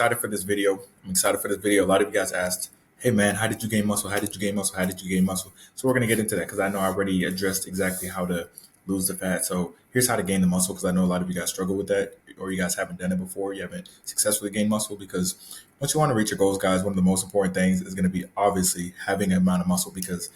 excited for this video. I'm excited for this video. A lot of you guys asked, hey man, how did you gain muscle? How did you gain muscle? How did you gain muscle? So we're going to get into that because I know I already addressed exactly how to lose the fat. So here's how to gain the muscle because I know a lot of you guys struggle with that or you guys haven't done it before. You haven't successfully gained muscle because once you want to reach your goals, guys, one of the most important things is going to be obviously having an amount of muscle because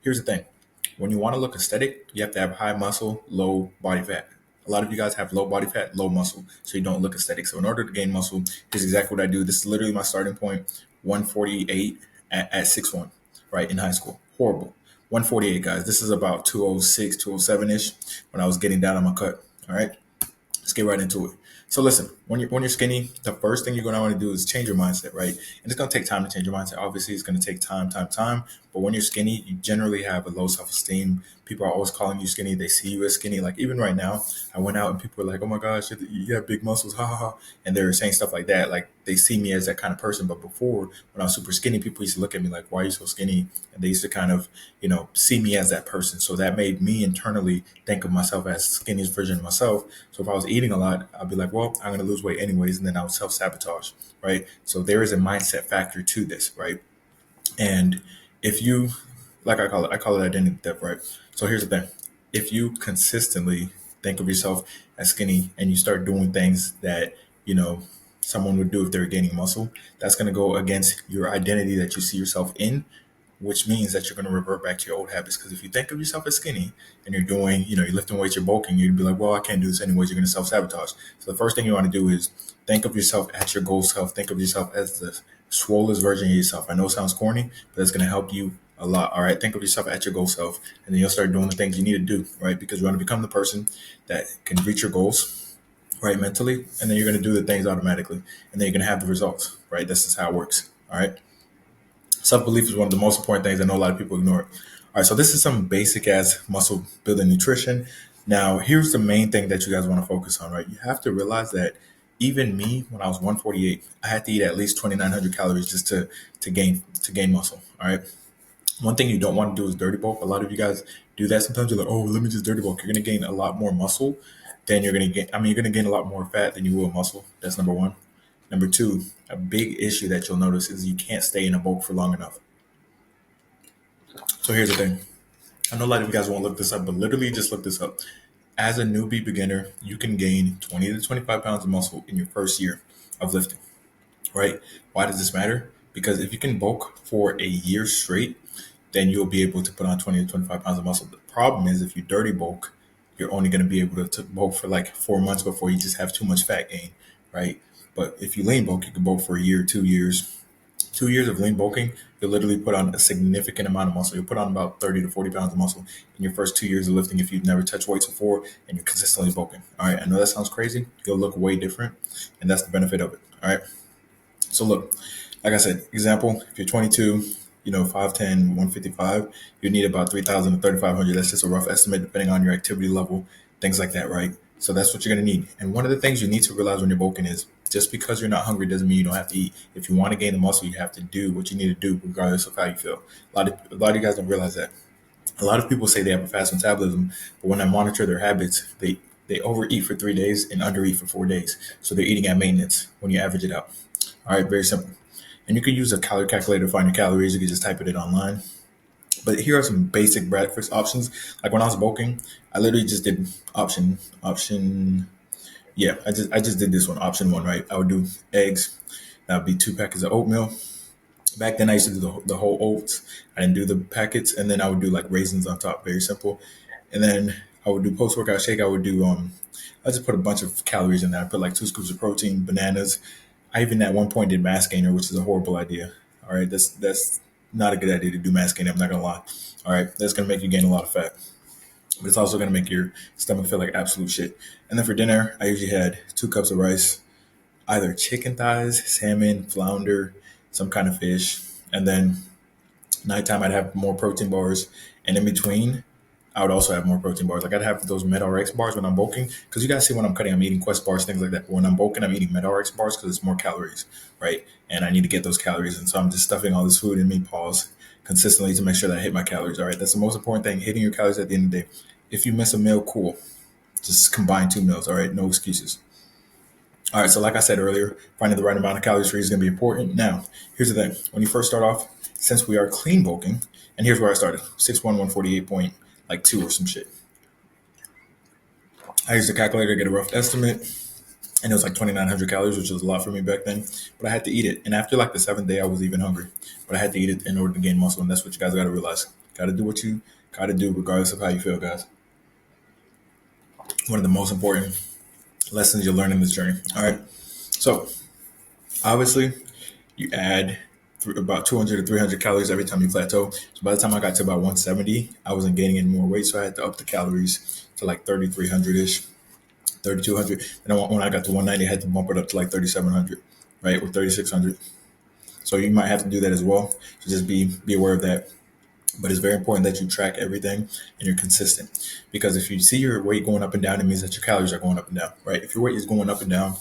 here's the thing. When you want to look aesthetic, you have to have high muscle, low body fat. A lot of you guys have low body fat, low muscle, so you don't look aesthetic. So in order to gain muscle, here's exactly what I do. This is literally my starting point, 148 at 6'1", right, in high school. Horrible. 148, guys. This is about 206, 207-ish when I was getting down on my cut, all right? Let's get right into it. So listen, when you're skinny, the first thing you're going to want to do is change your mindset, right? And it's going to take time to change your mindset. Obviously, it's going to take time. But when you're skinny, you generally have a low self-esteem. People are always calling you skinny. They see you as skinny. Like even right now, I went out and people were like, "Oh my gosh, you have big muscles, ha ha ha," and they were saying stuff like that. Like they see me as that kind of person. But before, when I was super skinny, people used to look at me like, "Why are you so skinny?" And they used to kind of, see me as that person. So that made me internally think of myself as skinniest version of myself. So if I was eating a lot, I'd be like, well, I'm going to lose weight anyways. And then I would self-sabotage, right? So there is a mindset factor to this, right? And if you, like I call it identity theft, right? So here's the thing. If you consistently think of yourself as skinny and you start doing things that, someone would do if they're gaining muscle, that's going to go against your identity that you see yourself in, which means that you're going to revert back to your old habits. Because if you think of yourself as skinny and you're doing, you're lifting weights, you're bulking, you'd be like, well, I can't do this anyways. You're going to self-sabotage. So the first thing you want to do is think of yourself as your goal self. Think of yourself as the swollest version of yourself. I know it sounds corny, but it's going to help you a lot. All right. Think of yourself as your goal self, and then you'll start doing the things you need to do, right? Because you want to become the person that can reach your goals, right, mentally, and then you're going to do the things automatically, and then you're going to have the results, right? This is how it works. All right. Self belief is one of the most important things. I know a lot of people ignore it. All right, so this is some basic ass muscle building nutrition. Now, here's the main thing that you guys want to focus on, right? You have to realize that even me, when I was 148, I had to eat at least 2,900 calories just to gain muscle. All right. One thing you don't want to do is dirty bulk. A lot of you guys do that. Sometimes you're like, oh, let me just dirty bulk. You're going to gain a lot more muscle than you're going to gain. I mean, you're going to gain a lot more fat than you will muscle. That's number one. Number two, a big issue that you'll notice is you can't stay in a bulk for long enough. So here's the thing. I know a lot of you guys won't look this up, but literally just look this up. As a newbie beginner, you can gain 20 to 25 pounds of muscle in your first year of lifting, right? Why does this matter? Because if you can bulk for a year straight, then you'll be able to put on 20 to 25 pounds of muscle. The problem is if you dirty bulk, you're only going to be able to bulk for like 4 months before you just have too much fat gain, right? But if you lean bulk, you can bulk for a year, 2 years. 2 years of lean bulking, you'll literally put on a significant amount of muscle. You'll put on about 30 to 40 pounds of muscle in your first 2 years of lifting if you've never touched weights before and you're consistently bulking. All right, I know that sounds crazy. You'll look way different, and that's the benefit of it. All right. So look, like I said, example, if you're 22, 5'10", 155, you need about 3,000 to 3,500. That's just a rough estimate depending on your activity level, things like that, right? So that's what you're going to need. And one of the things you need to realize when you're bulking is just because you're not hungry doesn't mean you don't have to eat. If you want to gain the muscle, you have to do what you need to do regardless of how you feel. A lot of you guys don't realize that. A lot of people say they have a fast metabolism, but when I monitor their habits, they overeat for 3 days and undereat for 4 days. So they're eating at maintenance when you average it out. All right, very simple. And you can use a calorie calculator to find your calories. You can just type it in online. But here are some basic breakfast options. Like when I was bulking, I literally just did option. Yeah, I just did this one, option one, right? I would do eggs. That would be 2 packets of oatmeal. Back then, I used to do the whole oats. I didn't do the packets, and then I would do like raisins on top. Very simple. And then I would do post workout shake. I just put a bunch of calories in there. I put like 2 scoops of protein, bananas. I even at one point did mass gainer, which is a horrible idea. All right, that's not a good idea to do mass gainer. I'm not gonna lie. All right, that's gonna make you gain a lot of fat, but it's also gonna make your stomach feel like absolute shit. And then for dinner, I usually had 2 cups of rice, either chicken thighs, salmon, flounder, some kind of fish, and then nighttime I'd have more protein bars, and in between I would also have more protein bars. Like I'd have those MedRx bars when I'm bulking, because you guys see when I'm cutting, I'm eating Quest bars, things like that. But when I'm bulking, I'm eating MedRx bars because it's more calories, right? And I need to get those calories, and so I'm just stuffing all this food in me, pause, consistently to make sure that I hit my calories. All right, that's the most important thing, hitting your calories at the end of the day. If you miss a meal, cool, just combine 2 meals. All right, no excuses. All right, so like I said earlier, finding the right amount of calories for you is going to be important. Now, here's the thing: when you first start off, since we are clean bulking, and here's where I started: 6'1", 148 point like two or some shit. I used a calculator to get a rough estimate, and it was like 2,900 calories, which was a lot for me back then. But I had to eat it, and after like the seventh day, I was even hungry. But I had to eat it in order to gain muscle, and that's what you guys got to realize. Got to do what you got to do, regardless of how you feel, guys. One of the most important lessons you'll learn in this journey. All right, so obviously you add about 200 to 300 calories every time you plateau. So by the time I got to about 170, I wasn't gaining any more weight, so I had to up the calories to like 3,300 ish, 3,200. And then when I got to 190, I had to bump it up to like 3,700, right, or 3,600. So you might have to do that as well. So just be aware of that. But it's very important that you track everything and you're consistent, because if you see your weight going up and down, it means that your calories are going up and down, right? If your weight is going up and down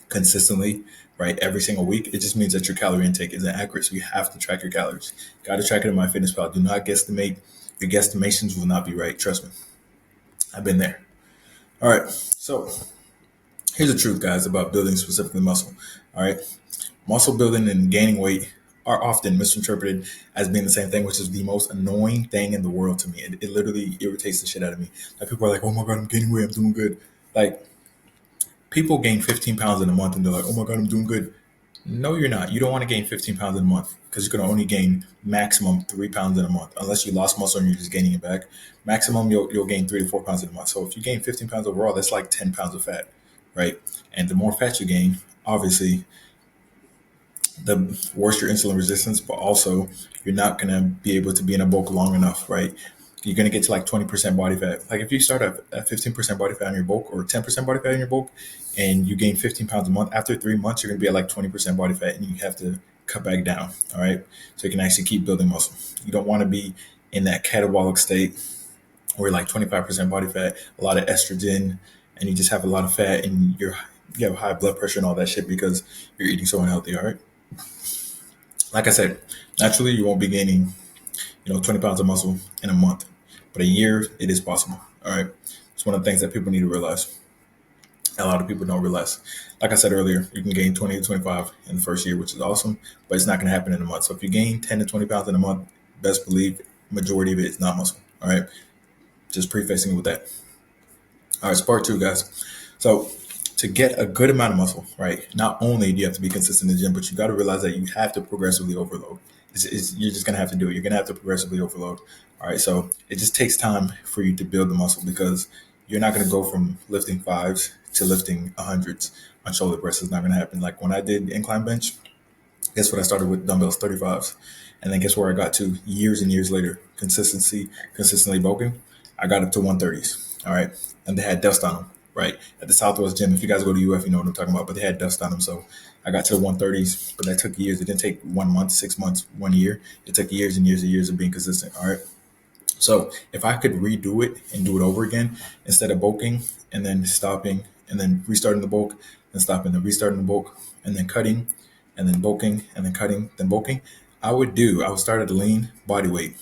consistently, right, every single week, it just means that your calorie intake isn't accurate. So you have to track your calories. Got to track it in MyFitnessPal. Do not guesstimate. Your guesstimations will not be right. Trust me. I've been there. All right. So here's the truth, guys, about building specifically muscle. All right. Muscle building and gaining weight are often misinterpreted as being the same thing, which is the most annoying thing in the world to me. It literally irritates the shit out of me. Like people are like, "Oh my god, I'm gaining weight, I'm doing good." Like people gain 15 pounds in a month and they're like, "Oh my god, I'm doing good." No, you're not. You don't want to gain 15 pounds in a month, because you're going to only gain maximum 3 pounds in a month, unless you lost muscle and you're just gaining it back. Maximum, you'll gain 3 to 4 pounds in a month. So if you gain 15 pounds overall, that's like 10 pounds of fat, right? And the more fat you gain, obviously, the worse your insulin resistance, but also you're not going to be able to be in a bulk long enough, right? You're going to get to like 20% body fat. Like if you start at 15% body fat on your bulk, or 10% body fat in your bulk, and you gain 15 pounds a month, after 3 months, you're going to be at like 20% body fat, and you have to cut back down. All right. So you can actually keep building muscle. You don't want to be in that catabolic state where like 25% body fat, a lot of estrogen, and you just have a lot of fat, and you have high blood pressure and all that shit because you're eating so unhealthy. All right. Like I said, naturally you won't be gaining, 20 pounds of muscle in a month, but a year it is possible. All right. It's one of the things that people need to realize. A lot of people don't realize. Like I said earlier, you can gain 20 to 25 in the first year, which is awesome, but it's not going to happen in a month. So if you gain 10 to 20 pounds in a month, best believe majority of it is not muscle. All right. Just prefacing it with that. All right, so part two, guys. So to get a good amount of muscle, right? Not only do you have to be consistent in the gym, but you got to realize that you have to progressively overload. You're just gonna have to do it. You're gonna have to progressively overload. All right, so it just takes time for you to build the muscle, because you're not gonna go from lifting fives to lifting hundreds on shoulder press. It's not gonna happen. Like when I did incline bench, guess what? I started with dumbbells 35s. And then guess where I got to years and years later? Consistently bulking. I got up to 130s. All right. And they had dust on them, right? At the Southwest Gym. If you guys go to UF, you know what I'm talking about, but they had dust on them. So I got to the 130s, but that took years. It didn't take 1 month, 6 months, 1 year. It took years and years and years of being consistent. All right. So if I could redo it and do it over again, instead of bulking and then stopping and then restarting the bulk, then stopping, then restarting the bulk, and then cutting, and then bulking, and then cutting, then bulking, I would start at a lean body weight,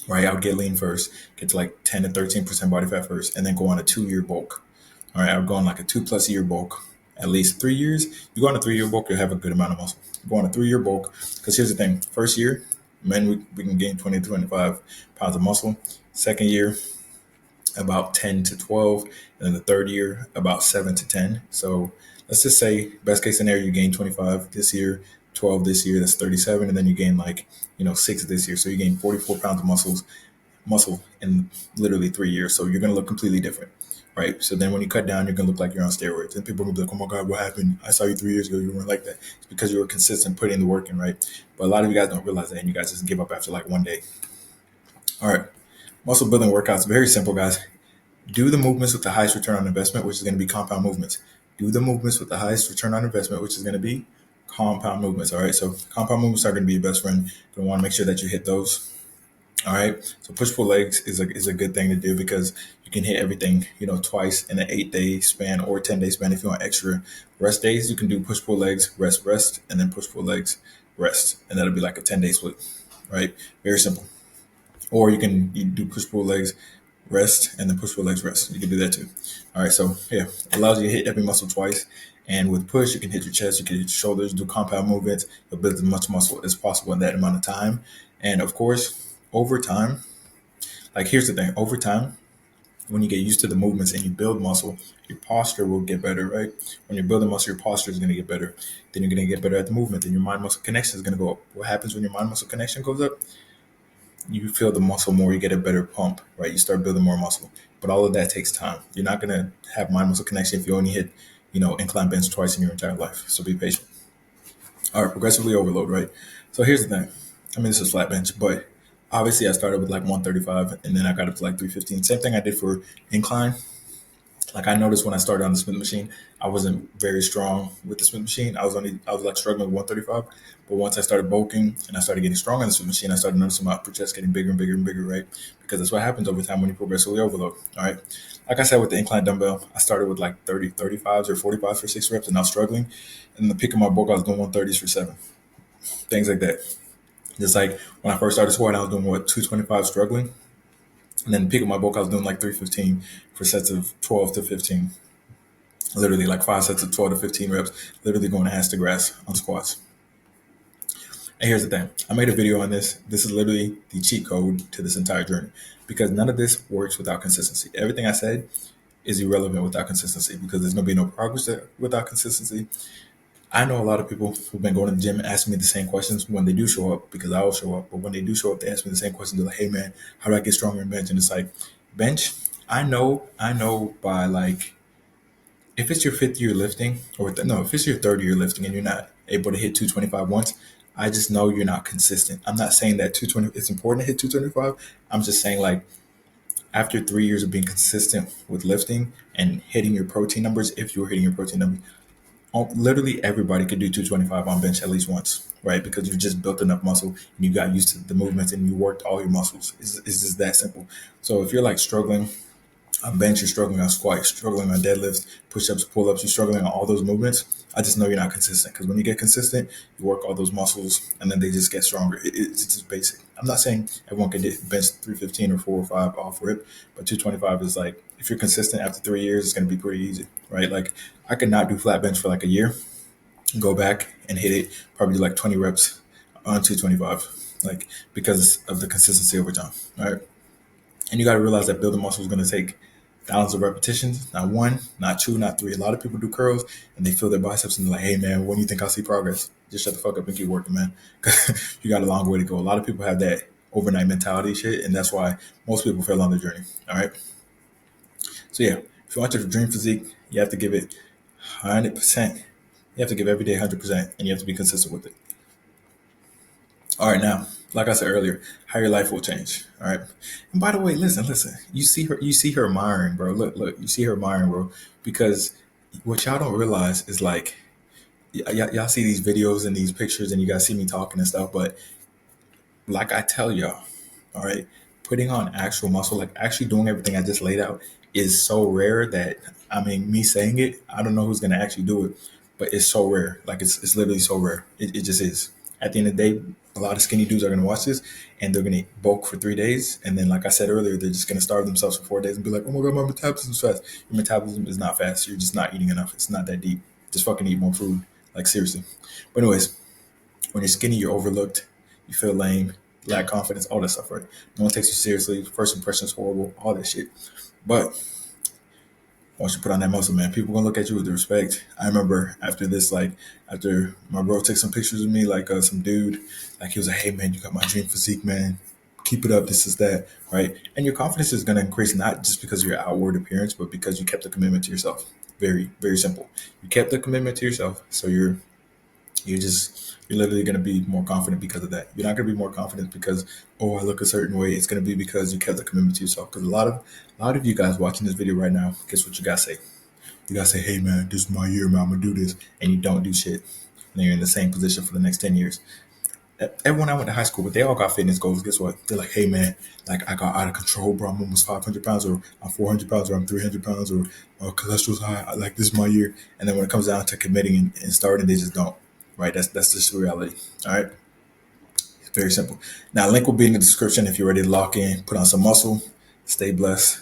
right? I would get lean first, get to like 10 to 13% body fat first, and then go on a 2 year bulk. All right, I would go on like a 2+ year bulk, at least 3 years. You go on a 3 year bulk, you'll have a good amount of muscle. You go on a 3 year bulk, because here's the thing: first year, men, we can gain 20 to 25 pounds of muscle. Second year, about 10 to 12. And then the third year, about 7 to 10. So let's just say, best case scenario, you gain 25 this year, 12 this year, that's 37. And then you gain like, 6 this year. So you gain 44 pounds of muscle in literally 3 years. So you're going to look completely different. Right. So then when you cut down, you're going to look like you're on steroids. And people will be like, "Oh my God, what happened? I saw you 3 years ago. You weren't like that." It's because you were consistent putting the work in. Right. But a lot of you guys don't realize that. And you guys just give up after like one day. All right. Muscle building workouts, very simple, guys. Do the movements with the highest return on investment, which is going to be compound movements. Do the movements with the highest return on investment, which is going to be compound movements. All right. So compound movements are going to be your best friend. You're going to want to make sure that you hit those. All right. So push pull legs is a good thing to do, because you can hit everything, twice in an 8 day span or 10 day span. If you want extra rest days, you can do push pull legs, rest, and then push pull legs, rest. And that'll be like a 10 day split. Right. Very simple. Or you do push pull legs, rest, and then push pull legs, rest. You can do that too. All right. So yeah, it allows you to hit every muscle twice, And with push, you can hit your chest, you can hit your shoulders, do compound movements. You'll build as much muscle as possible in that amount of time. And of course, over time, like here's the thing, over time, when you get used to the movements and you build muscle, your posture will get better, right? When you're building muscle, your posture is going to get better. Then you're going to get better at the movement. Then your mind muscle connection is going to go up. What happens when your mind muscle connection goes up? You feel the muscle more, you get a better pump, right? You start building more muscle. But all of that takes time. You're not going to have mind muscle connection if you only hit, incline bench twice in your entire life. So be patient. All right, progressively overload, right? So here's the thing. I mean, this is flat bench, but obviously I started with like 135 and then I got up to like 315. Same thing I did for incline. Like I noticed when I started on the Smith machine, I wasn't very strong with the Smith machine. I was like struggling with 135. But once I started bulking and I started getting strong on the Smith machine, I started noticing my upper chest getting bigger and bigger and bigger, right? Because that's what happens over time when you progressively overload. All right. Like I said, with the incline dumbbell, I started with like 30, 35s or 45s for 6 reps and I was struggling. And the peak of my bulk, I was doing 130s for 7. Things like that. Just like when I first started squatting, I was doing what, 225 struggling. And then the peak of my bulk, I was doing like 315 for sets of 12 to 15. Literally like 5 sets of 12 to 15 reps, literally going ass to grass on squats. And here's the thing. I made a video on this. This is literally the cheat code to this entire journey because none of this works without consistency. Everything I said is irrelevant without consistency because there's going to be no progress without consistency. I know a lot of people who've been going to the gym and asking me the same questions when they do show up because I will show up. But when they do show up, they ask me the same questions. They're like, hey, man, how do I get stronger in bench? And it's like, bench, I know by like, if it's your fifth year lifting, if it's your third year lifting and you're not able to hit 225 once, I just know you're not consistent. I'm not saying that 220 it's important to hit 225. I'm just saying like after 3 years of being consistent with lifting and hitting your protein numbers, if you're hitting your protein numbers, literally everybody could do 225 on bench at least once, right? Because you just built enough muscle and you got used to the movements and you worked all your muscles. It's just that simple. So if you're like struggling on bench, you're struggling on squat, you're struggling on deadlifts, push-ups, pull-ups, you're struggling on all those movements, I just know you're not consistent. Because when you get consistent, you work all those muscles and then they just get stronger. It's just basic. I'm not saying everyone can bench 315 or 4 or 5 off rip, but 225 is like, if you're consistent after 3 years, it's going to be pretty easy, right? Like I could not do flat bench for like a year, go back and hit it, probably do like 20 reps on 225, like because of the consistency over time, right? And you got to realize that building muscle is going to take thousands of repetitions, not one, not two, not three. A lot of people do curls and they feel their biceps and they're like, hey, man, when do you think I'll see progress? Just shut the fuck up and keep working, man. You got a long way to go. A lot of people have that overnight mentality shit, and that's why most people fail on the journey. All right. So, yeah, if you want your dream physique, you have to give it 100%. You have to give every day 100%, and you have to be consistent with it. All right, now, like I said earlier, how your life will change. All right. And by the way, listen. You see her admiring, bro. Look, you see her admiring, bro. Because what y'all don't realize is like, y'all see these videos and these pictures and you guys see me talking and stuff. But like I tell y'all, all right, putting on actual muscle, like actually doing everything I just laid out is so rare that, I mean, me saying it, I don't know who's going to actually do it, but it's so rare. Like it's literally so rare. It just is. At the end of the day, a lot of skinny dudes are going to watch this and they're going to bulk for 3 days. And then, like I said earlier, they're just going to starve themselves for 4 days and be like, oh my God, my metabolism's fast. Your metabolism is not fast. You're just not eating enough. It's not that deep. Just fucking eat more food. Like seriously. But anyways, when you're skinny, you're overlooked, you feel lame, lack confidence, all that stuff, right? No one takes you seriously. First impression is horrible, all that shit. But once you put on that muscle, man, people gonna look at you with respect. I remember after this, like after my bro took some pictures of me, like some dude, like he was like, "Hey man, you got my dream physique, man. Keep it up. This is that, right?" And your confidence is gonna increase not just because of your outward appearance, but because you kept the commitment to yourself. Very, very simple. You kept the commitment to yourself, so you're literally going to be more confident because of that. You're not going to be more confident because, oh, I look a certain way. It's going to be because you kept the commitment to yourself. Because a lot of you guys watching this video right now, guess what you guys say? You guys say, hey man, this is my year, man, I'm gonna do this, and you don't do shit. And you're in the same position for the next 10 years. Everyone I went to high school with, they all got fitness goals. Guess what? They're like, hey man, like I got out of control, bro. I'm almost 500 pounds, or I'm 400 pounds, or I'm 300 pounds, or my cholesterol's high. Like this is my year. And then when it comes down to committing and starting, they just don't. Right? That's just the reality. All right. It's very simple. Now, link will be in the description if you're ready to lock in, put on some muscle, stay blessed.